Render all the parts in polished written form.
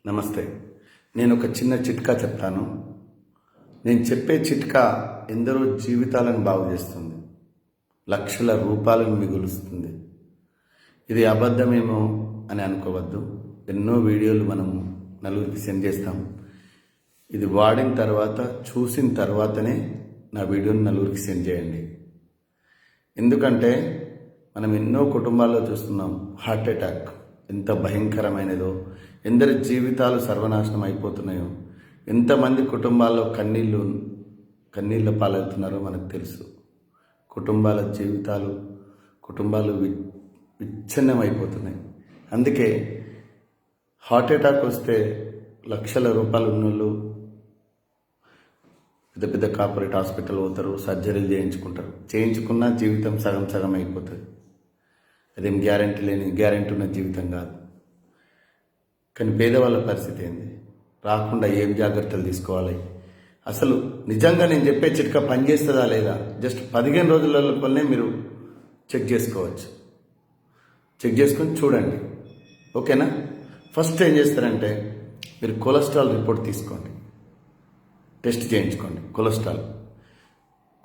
నమస్తే. నేను ఒక చిన్న చిట్కా చెప్తాను. నేను చెప్పే చిట్కా ఎందరో జీవితాలను బాగు చేస్తుంది, లక్షల రూపాయలను మిగులుస్తుంది. ఇది అబద్ధమేమో అని అనుకోవద్దు. ఎన్నో వీడియోలు మనం నలుగురికి సెండ్ చేస్తాం. ఇది వాడిన తర్వాత, చూసిన తర్వాతనే నా వీడియోని నలుగురికి సెండ్ చేయండి. ఎందుకంటే మనం ఎన్నో కుటుంబాల్లో చూస్తున్నాం హార్ట్ అటాక్ ఎంత భయంకరమైనదో, ఎందరి జీవితాలు సర్వనాశనం అయిపోతున్నాయో, ఎంతమంది కుటుంబాల్లో కన్నీళ్ళ పాలవుతున్నారో మనకు తెలుసు. కుటుంబాల జీవితాలు విచ్ఛిన్నం అయిపోతున్నాయి. అందుకే హార్ట్ అటాక్ వస్తే లక్షల రూపాయలు ఉన్నోళ్ళు పెద్ద పెద్ద కార్పొరేట్ హాస్పిటల్ పోతారు, సర్జరీలు చేయించుకున్నా జీవితం సగం సగం అయిపోతుంది. అదేం గ్యారెంటీ ఉన్న జీవితం కాదు. కానీ పేదవాళ్ళ పరిస్థితి ఏంది? రాకుండా ఏం జాగ్రత్తలు తీసుకోవాలి? అసలు నిజంగా నేను చెప్పే చిట్కా పనిచేస్తుందా లేదా జస్ట్ 15 రోజుల లోపలనే మీరు చెక్ చేసుకోవచ్చు. చెక్ చేసుకొని చూడండి, ఓకేనా? ఫస్ట్ ఏం చేస్తారంటే మీరు కొలెస్ట్రాల్ రిపోర్ట్ తీసుకోండి, టెస్ట్ చేయించుకోండి.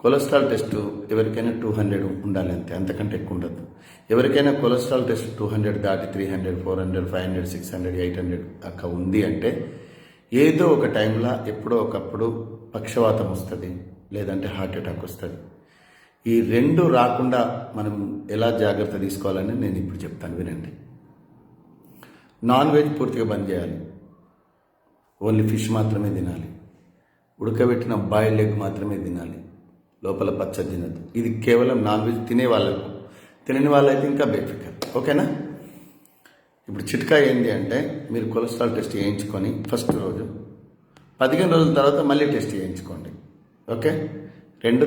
కొలెస్ట్రాల్ టెస్ట్ ఎవరికైనా 200 ఉండాలి, అంతకంటే ఎక్కువ ఉండదు. ఎవరికైనా కొలెస్ట్రాల్ టెస్ట్ 200 దాటి 300, 400, 500, 600, 800 అక్క ఉంది అంటే ఏదో ఒక టైంలో ఎప్పుడో ఒకప్పుడు పక్షవాతం వస్తుంది, లేదంటే హార్ట్ అటాక్ వస్తుంది. ఈ రెండు రాకుండా మనం ఎలా జాగ్రత్త తీసుకోవాలని నేను ఇప్పుడు చెప్తాను, వినండి. నాన్ వెజ్ పూర్తిగా బంద్ చేయాలి. ఓన్లీ ఫిష్ మాత్రమే తినాలి. ఉడకబెట్టిన బాయిల్డ్ ఎగ్ మాత్రమే తినాలి. లోపల పచ్చడి తినద్దు. ఇది కేవలం నాన్ వెజ్ తినే వాళ్ళకు. తినని వాళ్ళైతే ఇంకా బేఫికర్, ఓకేనా? ఇప్పుడు చిట్కా ఏంటి అంటే మీరు కొలెస్ట్రాల్ టెస్ట్ చేయించుకొని ఫస్ట్ రోజు 15 రోజుల తర్వాత మళ్ళీ టెస్ట్ చేయించుకోండి, ఓకే? 2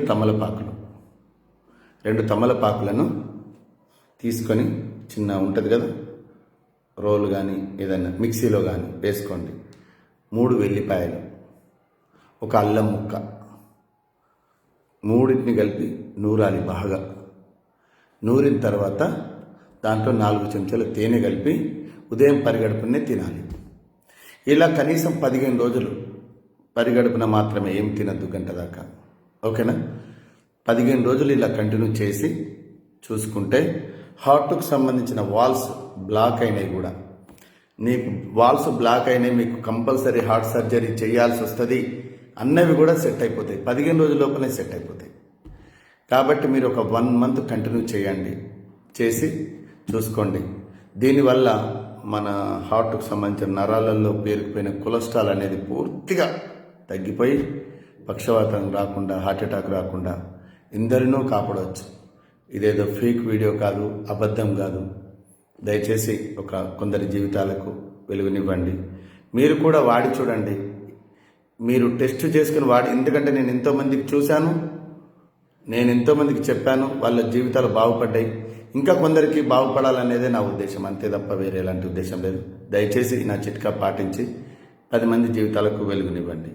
తమలపాకులను తీసుకొని, చిన్న ఉంటుంది కదా రోల్ కానీ ఏదైనా మిక్సీలో కానీ వేసుకోండి. 3 వెల్లిపాయలు, ఒక అల్లం ముక్క, మూడింటిని కలిపి నూరాలి. బాగా నూరిన తర్వాత దాంట్లో 4 చెంచాలు తేనె కలిపి ఉదయం పరిగడుపునే తినాలి. ఇలా కనీసం 15 రోజులు పరిగడుపున మాత్రమే, ఏం తినద్దు గంట దాకా, ఓకేనా? 15 రోజులు ఇలా కంటిన్యూ చేసి చూసుకుంటే హార్ట్కు సంబంధించిన వాల్స్ బ్లాక్ అయినాయి కూడా, నీకు వాల్స్ బ్లాక్ అయినాయి, మీకు కంపల్సరీ హార్ట్ సర్జరీ చేయాల్సి వస్తుంది అన్నవి కూడా సెట్ అయిపోతాయి. 15 రోజుల లోపలే సెట్ అయిపోతాయి. కాబట్టి మీరు ఒక 1 మంత్ కంటిన్యూ చేసి చూసుకోండి. దీనివల్ల మన హార్ట్కు సంబంధించిన నరాలలో పేరుకుపోయిన కొలెస్ట్రాల్ అనేది పూర్తిగా తగ్గిపోయి పక్షవాతం రాకుండా, హార్ట్ అటాక్ రాకుండా ఎందరినో కాపాడవచ్చు. ఇదేదో ఫేక్ వీడియో కాదు, అబద్ధం కాదు. దయచేసి కొందరి జీవితాలకు వెలుగునివ్వండి. మీరు కూడా వాడి చూడండి. మీరు టెస్ట్ చేసుకుని ఎందుకంటే నేను ఎంతోమందికి చూశాను, నేను ఎంతోమందికి చెప్పాను, వాళ్ళ జీవితాలు బాగుపడ్డాయి. ఇంకా కొందరికి బాగుపడాలనేదే నా ఉద్దేశం, అంతే తప్ప వేరే ఎలాంటి ఉద్దేశం లేదు. దయచేసి నా చిట్కా పాటించి 10 మంది జీవితాలకు వెలుగునివ్వండి.